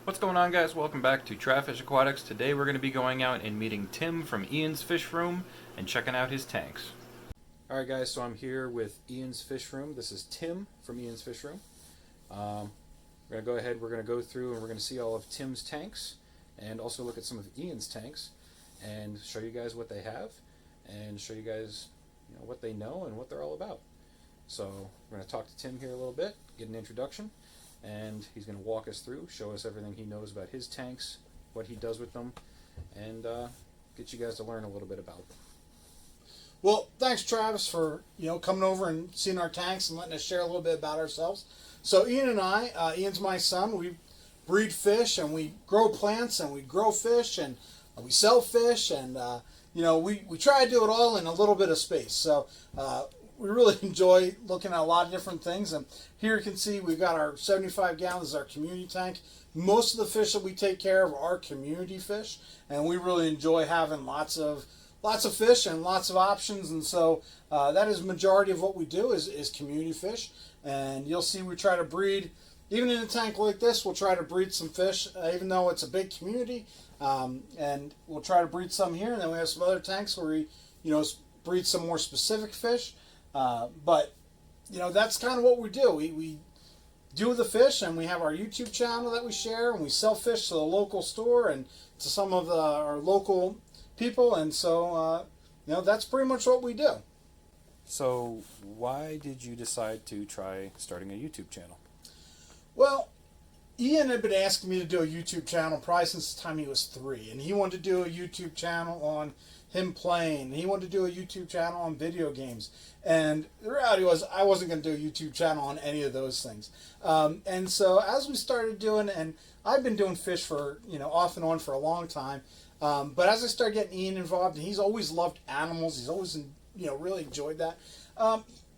What's going on, guys? Welcome back to Fish Aquatics. Today we're going to be going out and meeting Tim from Ian's Fish Room and checking out his tanks. Alright guys, so I'm here with Ian's Fish Room. This is Tim from Ian's Fish Room. We're going to go ahead, we're going to go through and we're going to see all of Tim's tanks and also look at some of Ian's tanks and show you guys what they have and show you guys what they know and what they're all about. So we're going to talk to Tim here a little bit, get an introduction, and he's going to walk us through, show us everything he knows about his tanks, what he does with them, and get you guys to learn a little bit about them. Well, thanks, Travis, for coming over and seeing our tanks and letting us share a little bit about ourselves. So Ian and I, Ian's my son. We breed fish and we grow plants and we grow fish and we sell fish and we try to do it all in a little bit of space. So we really enjoy looking at a lot of different things. And here you can see we've got our 75 gallons, our community tank. Most of the fish that we take care of are community fish, and we really enjoy having lots of fish and lots of options. And so that is the majority of what we do is community fish. And you'll see we try to breed, even in a tank like this, we'll try to breed some fish, even though it's a big community. And we'll try to breed some here, and then we have some other tanks where we breed some more specific fish. But that's kind of what we do. We do the fish, and we have our YouTube channel that we share, and we sell fish to the local store and to some of our local people, and so that's pretty much what we do. So why did you decide to try starting a YouTube channel? Well, Ian had been asking me to do a YouTube channel probably since the time he was 3, and he wanted to do a YouTube channel on him playing. He wanted to do a YouTube channel on video games, and the reality was I wasn't going to do a YouTube channel on any of those things. And so as we started doing, and I've been doing fish for off and on for a long time, but as I started getting Ian involved, and he's always loved animals, he's always really enjoyed that.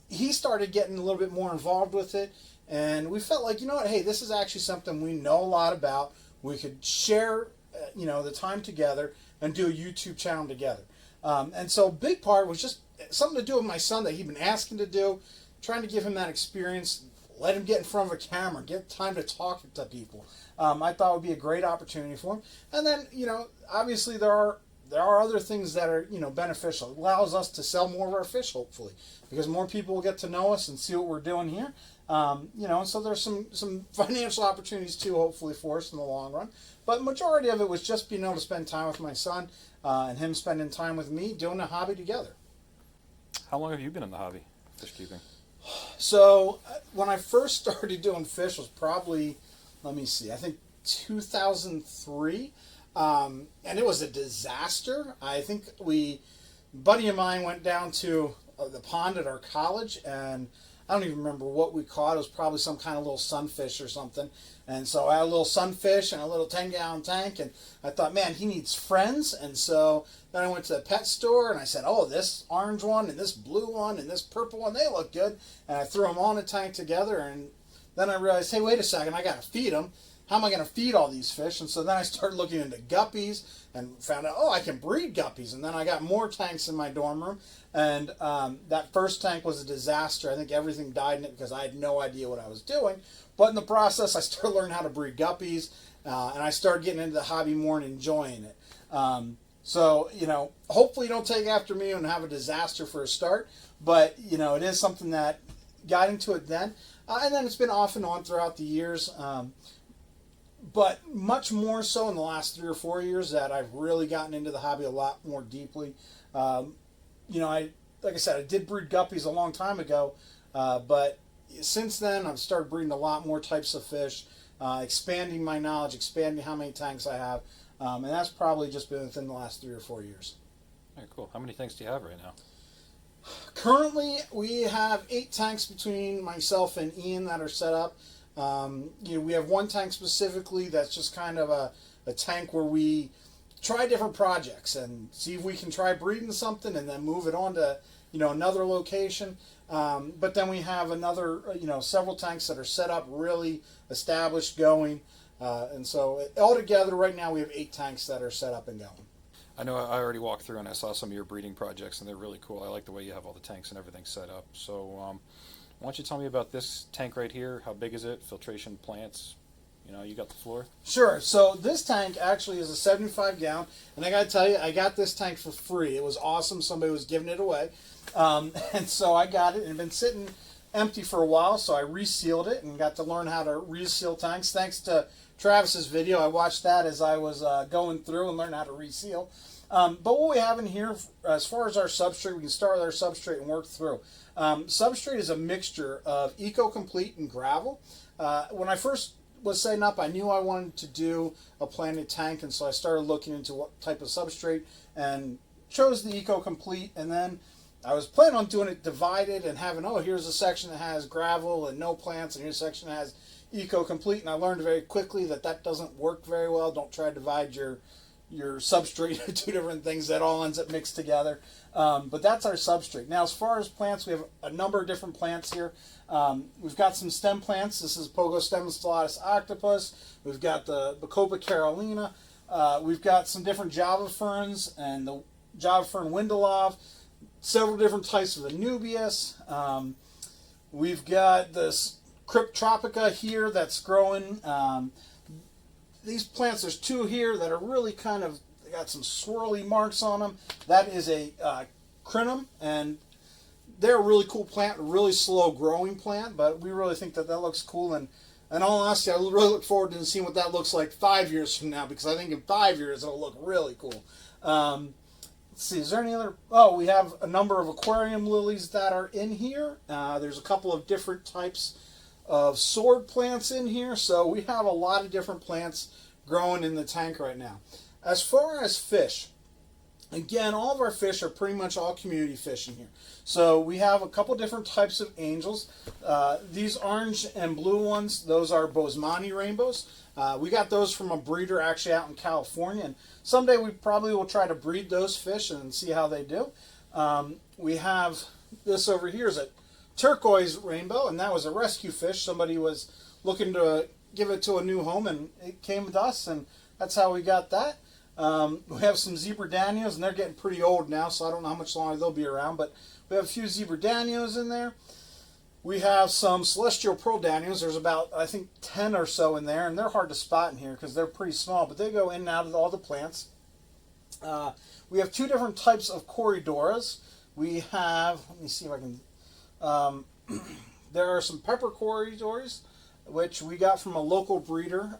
He started getting a little bit more involved with it, and we felt like hey, this is actually something we know a lot about. We could share the time together and do a YouTube channel together. And so a big part was just something to do with my son that he'd been asking to do, trying to give him that experience, let him get in front of a camera, get time to talk to people. I thought it would be a great opportunity for him. And then, obviously there are other things that are, beneficial. It allows us to sell more of our fish, hopefully, because more people will get to know us and see what we're doing here. So there's some financial opportunities too, hopefully, for us in the long run. But majority of it was just being able to spend time with my son and him spending time with me, doing a hobby together. How long have you been in the hobby, fish keeping? So when I first started doing fish was probably, I think 2003. And it was a disaster. I think a buddy of mine went down to the pond at our college, and I don't even remember what we caught. It was probably some kind of little sunfish or something. And so I had a little sunfish and a little 10-gallon tank, and I thought, man, he needs friends. And so then I went to the pet store, and I said, oh, this orange one and this blue one and this purple one, they look good. And I threw them all in a tank together, and then I realized, hey, wait a second, I got to feed them. How am I going to feed all these fish? And so then I started looking into guppies and found out, I can breed guppies. And then I got more tanks in my dorm room. And that first tank was a disaster. I think everything died in it because I had no idea what I was doing. But in the process, I started learning how to breed guppies. And I started getting into the hobby more and enjoying it. So, hopefully you don't take after me and have a disaster for a start. But, it is something that got into it then. And then it's been off and on throughout the years. But much more so in the last 3 or 4 years that I've really gotten into the hobby a lot more deeply. Like I said, I did breed guppies a long time ago, but since then I've started breeding a lot more types of fish, expanding my knowledge, expanding how many tanks I have, and that's probably just been within the last 3 or 4 years. All right, cool. How many tanks do you have right now? Currently, we have 8 tanks between myself and Ian that are set up. We have one tank specifically that's just kind of a tank where we try different projects and see if we can try breeding something and then move it on to another location. But then we have another several tanks that are set up, really established, going, and so altogether right now we have 8 tanks that are set up and going. I know I already walked through and I saw some of your breeding projects, and they're really cool. I like the way you have all the tanks and everything set up. So why don't you tell me about this tank right here? How big is it? Filtration, plants, You got the floor. Sure. So this tank actually is a 75 gallon, and I got to tell you, I got this tank for free. It was awesome. Somebody was giving it away, and so I got it. And it had been sitting empty for a while, so I resealed it and got to learn how to reseal tanks. Thanks to Travis's video, I watched that as I was going through and learned how to reseal. But what we have in here, as far as our substrate, we can start with our substrate and work through. Substrate is a mixture of Eco-Complete and gravel. When I first was setting up, I knew I wanted to do a planted tank, and so I started looking into what type of substrate and chose the Eco-Complete, and then I was planning on doing it divided and having, here's a section that has gravel and no plants, and here's a section that has Eco-Complete, and I learned very quickly that that doesn't work very well. Don't try to divide your substrate into two different things. That all ends up mixed together. But that's our substrate. Now, as far as plants, we have a number of different plants here. We've got some stem plants. This is Pogostemon stellatus octopus. We've got the Bacopa carolina. We've got some different Java ferns and the Java fern Windelov. Several different types of Anubias. We've got this Cryptropica here that's growing. These plants, there's two here that are really they got some swirly marks on them. That is a crinum, and they're a really cool plant, a really slow growing plant, but we really think that looks cool. And in all honesty, I really look forward to seeing what that looks like 5 years from now, because I think in 5 years it'll look really cool. Let's see, is there any other? We have a number of aquarium lilies that are in here. There's a couple of different types of sword plants in here, so we have a lot of different plants growing in the tank right now. As far as fish, again, all of our fish are pretty much all community fish in here. So we have a couple different types of angels. These orange and blue ones, those are Bosemani rainbows. We got those from a breeder actually out in California, and someday we probably will try to breed those fish and see how they do. We have this over here is a turquoise rainbow, and that was a rescue fish. Somebody was looking to give it to a new home, and it came with us, and that's how we got that. We have some zebra danios, and they're getting pretty old now, so I don't know how much longer they'll be around, but we have a few zebra danios in there. We have some celestial pearl danios. There's about, I think, 10 or so in there, and they're hard to spot in here because they're pretty small, but they go in and out of all the plants. We have two different types of corydoras. We have, let me see if I can, there are some pepper corydoras, which we got from a local breeder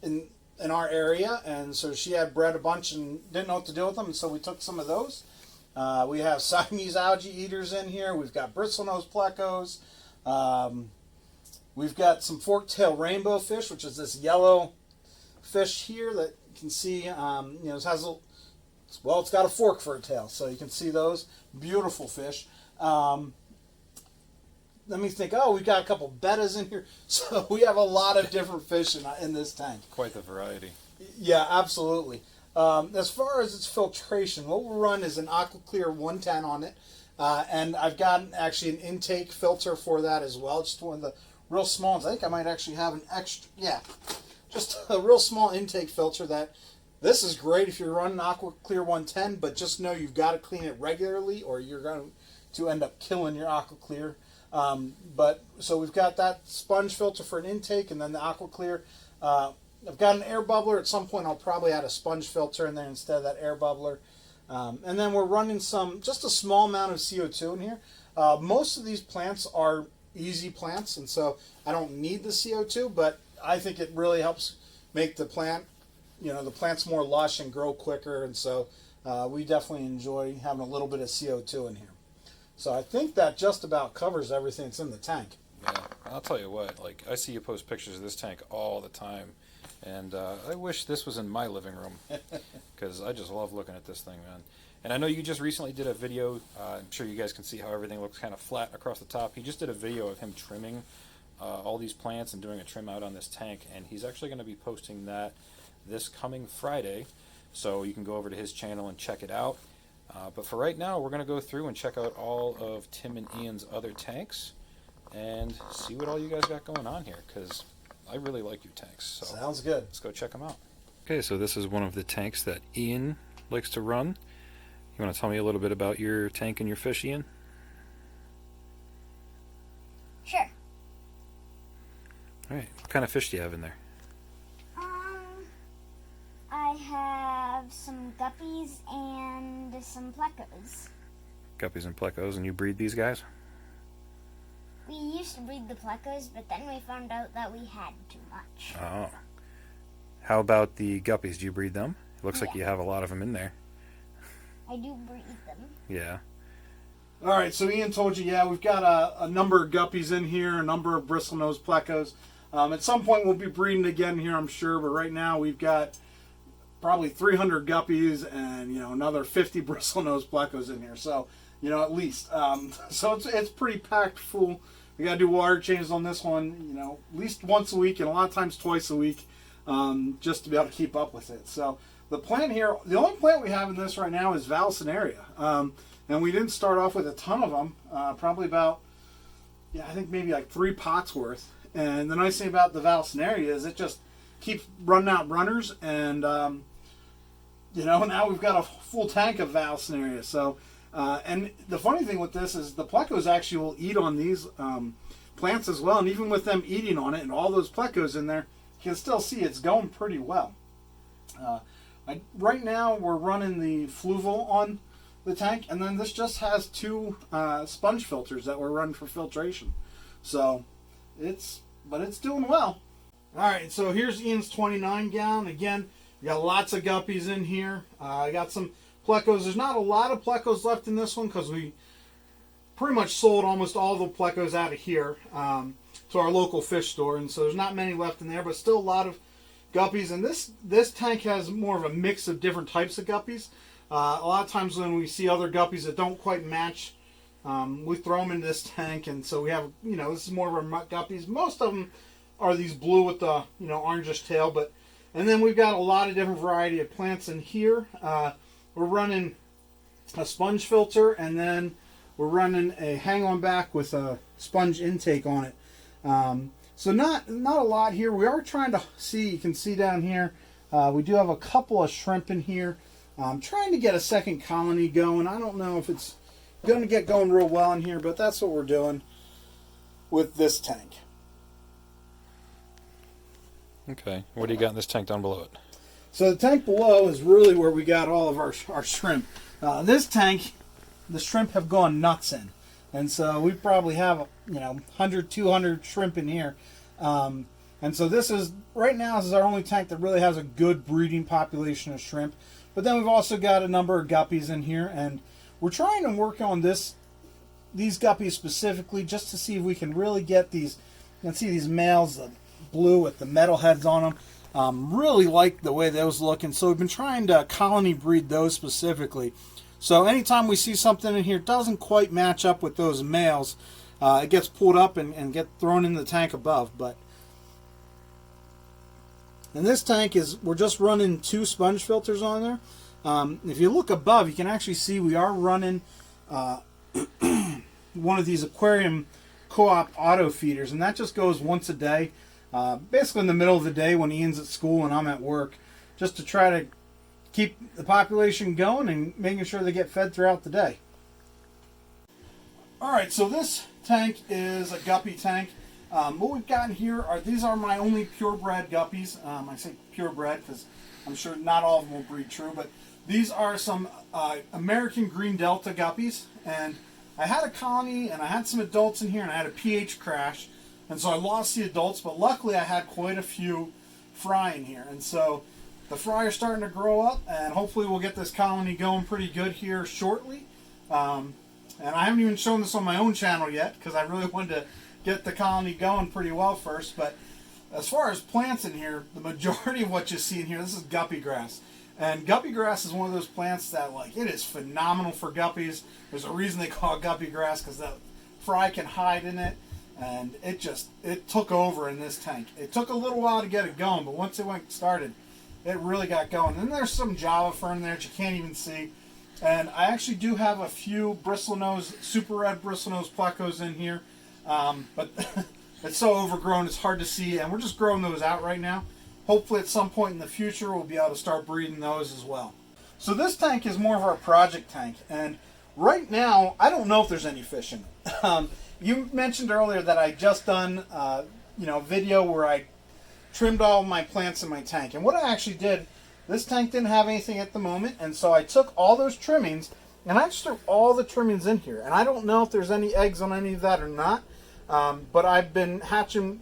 in our area, and so she had bred a bunch and didn't know what to do with them, and so we took some of those. We have Siamese algae eaters in here. We've got bristlenose plecos. We've got some fork-tail rainbow fish, which is this yellow fish here that you can see. It has it's got a fork for a tail, so you can see those beautiful fish. Let me think. We've got a couple bettas in here. So we have a lot of different fish in this tank. Quite the variety. Yeah, absolutely. As far as its filtration, what we'll run is an AquaClear 110 on it. And I've got actually an intake filter for that as well. Just one of the real small ones. I think I might actually have an extra, just a real small intake filter that, this is great if you're running AquaClear 110, but just know you've got to clean it regularly or you're going to end up killing your AquaClear. So we've got that sponge filter for an intake, and then the AquaClear. I've got an air bubbler. At some point I'll probably add a sponge filter in there instead of that air bubbler. And then we're running just a small amount of CO2 in here. Most of these plants are easy plants, and so I don't need the CO2, but I think it really helps make the plant's more lush and grow quicker, and so we definitely enjoy having a little bit of CO2 in here. So I think that just about covers everything that's in the tank. Yeah, I'll tell you what, I see you post pictures of this tank all the time, and I wish this was in my living room, because I just love looking at this thing, man. And I know you just recently did a video, I'm sure you guys can see how everything looks kind of flat across the top. He just did a video of him trimming all these plants and doing a trim out on this tank, and he's actually going to be posting that this coming Friday, so you can go over to his channel and check it out. But for right now, we're going to go through and check out all of Tim and Ian's other tanks and see what all you guys got going on here, because I really like your tanks. So sounds good. Let's go check them out. Okay, so this is one of the tanks that Ian likes to run. You want to tell me a little bit about your tank and your fish, Ian? Sure. All right. What kind of fish do you have in there? have some guppies and some plecos. Guppies and plecos, and you breed these guys? We used to breed the plecos, but then we found out that we had too much. Oh. How about the guppies? Do you breed them? It looks like Yeah. you have a lot of them in there. I do breed them. Yeah. All right, so Ian told you, yeah, we've got a number of guppies in here, a number of bristlenose plecos. At some point, we'll be breeding again here, I'm sure, but right now we've got probably 300 guppies and, another 50 bristlenose plecos in here. So, at least. So it's pretty packed full. We got to do water changes on this one, at least once a week and a lot of times twice a week, just to be able to keep up with it. So the plant here, the only plant we have in this right now is Vallisneria. And we didn't start off with a ton of them, probably about, I think maybe like 3 pots worth. And the nice thing about the Vallisneria is it just keeps running out runners. And, now we've got a full tank of Vallisneria. So, and the funny thing with this is the plecos actually will eat on these plants as well. And even with them eating on it and all those plecos in there, you can still see it's going pretty well. Right now we're running the Fluval on the tank, and then this just has 2 sponge filters that we're running for filtration. So it's doing well. All right, so here's Ian's 29 gallon. Again, we got lots of guppies in here. I got some plecos. There's not a lot of plecos left in this one because we pretty much sold almost all the plecos out of here to our local fish store, and so there's not many left in there, but still a lot of guppies. And this tank has more of a mix of different types of guppies. A lot of times when we see other guppies that don't quite match, we throw them into this tank, and so we have, this is more of our mutt guppies. Most of them are these blue with the, orangish tail, and then we've got a lot of different variety of plants in here. We're running a sponge filter, and then we're running a hang-on back with a sponge intake on it. So not a lot here. We are trying to see, you can see down here, we do have a couple of shrimp in here. I'm trying to get a second colony going. I don't know if it's going to get going real well in here, but that's what we're doing with this tank. Okay. What do you got in this tank down below it? So the tank below is really where we got all of our shrimp. This tank, the shrimp have gone nuts in. And so we probably have, 100, 200 shrimp in here. And so this is, right now, this is our only tank that really has a good breeding population of shrimp. But then we've also got a number of guppies in here, and we're trying to work on these guppies specifically just to see if we can really get these. You can see these males, the blue with the metal heads on them. Really like the way those look, and so we've been trying to colony breed those specifically. So anytime we see something in here doesn't quite match up with those males, it gets pulled up and get thrown in the tank above. And this tank we're just running 2 sponge filters on there. If you look above, you can actually see we are running one of these aquarium co-op auto feeders, and that just goes once a day, basically in the middle of the day when Ian's at school and I'm at work, just to try to keep the population going and making sure they get fed throughout the day. All right, so this tank is a guppy tank. What we've got here these are my only purebred guppies. I say purebred because I'm sure not all of them will breed true, but these are some American Green Delta guppies, and I had a colony and I had some adults in here, and I had a pH crash, and so I lost the adults, but luckily I had quite a few fry in here, and so the fry are starting to grow up, and hopefully we'll get this colony going pretty good here shortly. And I haven't even shown this on my own channel yet because I really wanted to get the colony going pretty well first. But as far as plants in here, the majority of what you see in here, this is guppy grass. And guppy grass is one of those plants that, it is phenomenal for guppies. There's a reason they call it guppy grass, because the fry can hide in it. And it took over in this tank. It took a little while to get it going, but once it started, it really got going. And there's some Java fern there that you can't even see. And I actually do have a few bristlenose, super red bristlenose plecos in here. But it's so overgrown it's hard to see, and we're just growing those out right now. Hopefully at some point in the future we'll be able to start breeding those as well. So this tank is more of our project tank, and right now I don't know if there's any fish in it. You mentioned earlier that I just done a video where I trimmed all my plants in my tank, and what I actually did This tank didn't have anything at the moment, and so I took all those trimmings, and I just threw all the trimmings in here. And I don't know if there's any eggs on any of that or not, but I've been hatching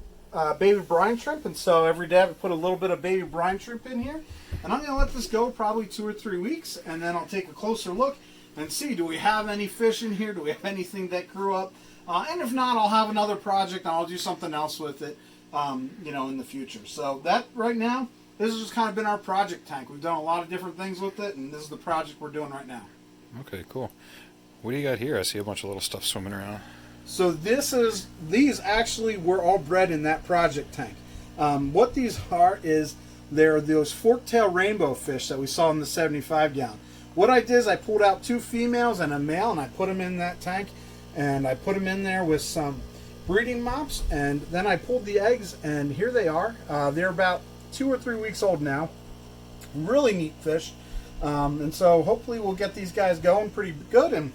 baby brine shrimp, and so every day I put a little bit of baby brine shrimp in here. And I'm going to let this go probably 2 or 3 weeks, and then I'll take a closer look and see, do we have any fish in here? Do we have anything that grew up? And if not, I'll have another project, and I'll do something else with it, you know, in the future. So that, right now, this has just kind of been our project tank. We've done a lot of different things with it, and this is the project we're doing right now. Okay, cool. What do you got here? I see a bunch of little stuff swimming around. So these actually were all bred in that project tank. What these are is they're those fork-tail rainbow fish that we saw in the 75-gallon. What I did is I pulled out 2 females and a male, and I put them in that tank, and I put them in there with some breeding mops, and then I pulled the eggs, and here they are. They're about 2 or 3 weeks old now. Really neat fish. And so hopefully we'll get these guys going pretty good, and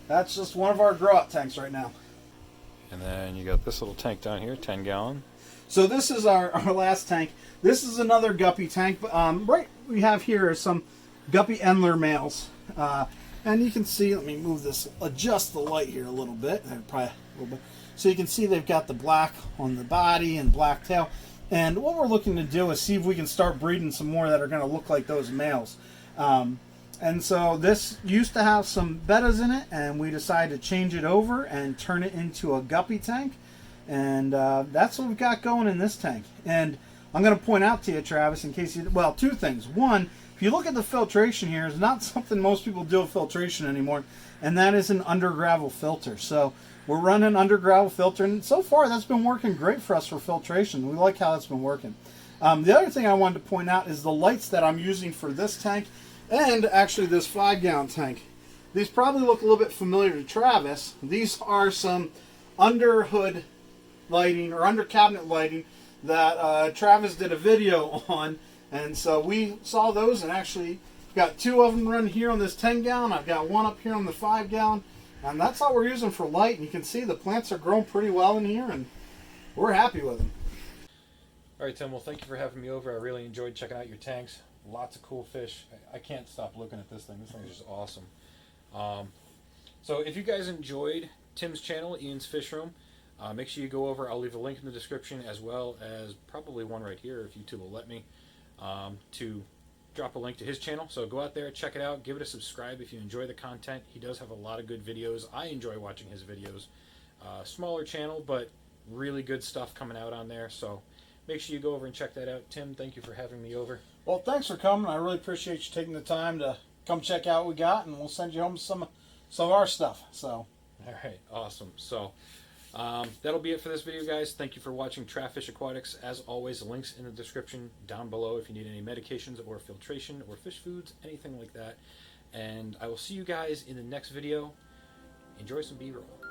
that's just one of our grow out tanks right now. And then you got this little tank down here, 10-gallon. So this is our last tank. This is another guppy tank. Right we have here are some guppy Endler males. And you can see, let me move this, adjust the light here a little bit. Probably a little bit. So you can see they've got the black on the body and black tail. And what we're looking to do is see if we can start breeding some more that are going to look like those males. And so this used to have some bettas in it, and we decided to change it over and turn it into a guppy tank. And that's what we've got going in this tank. And I'm going to point out to you, Travis, in case you, well, 2 things. One, if you look at the filtration here, it's not something most people do with filtration anymore, and that is an under gravel filter. So we're running under gravel filter, and so far that's been working great for us for filtration. We like how that's been working. The other thing I wanted to point out is the lights that I'm using for this tank and actually this 5-gallon tank. These probably look a little bit familiar to Travis. These are some under hood lighting or under cabinet lighting that Travis did a video on, and so we saw those, and actually got 2 of them run here on this 10-gallon. I've got 1 up here on the 5-gallon, and that's all we're using for light. And you can see the plants are growing pretty well in here, and we're happy with them. All right, Tim, well, thank you for having me over. I really enjoyed checking out your tanks. Lots of cool fish. I can't stop looking at this thing. This thing is just awesome. So if you guys enjoyed Tim's channel, Ian's Fish Room, make sure you go over. I'll leave a link in the description, as well as probably one right here if YouTube will let me, to drop a link to his channel. So go out there, check it out, give it a subscribe if you enjoy the content. He does have a lot of good videos. I enjoy watching his videos. Smaller channel, but really good stuff coming out on there. So make sure you go over and check that out. Tim, thank you for having me over. Well, thanks for coming. I really appreciate you taking the time to come check out what we got, and we'll send you home some of our stuff. So, all right, awesome. So that'll be it for this video, guys. Thank you for watching Traffish Aquatics. As always, links in the description down below if you need any medications or filtration or fish foods, anything like that. And I will see you guys in the next video. Enjoy some B-roll.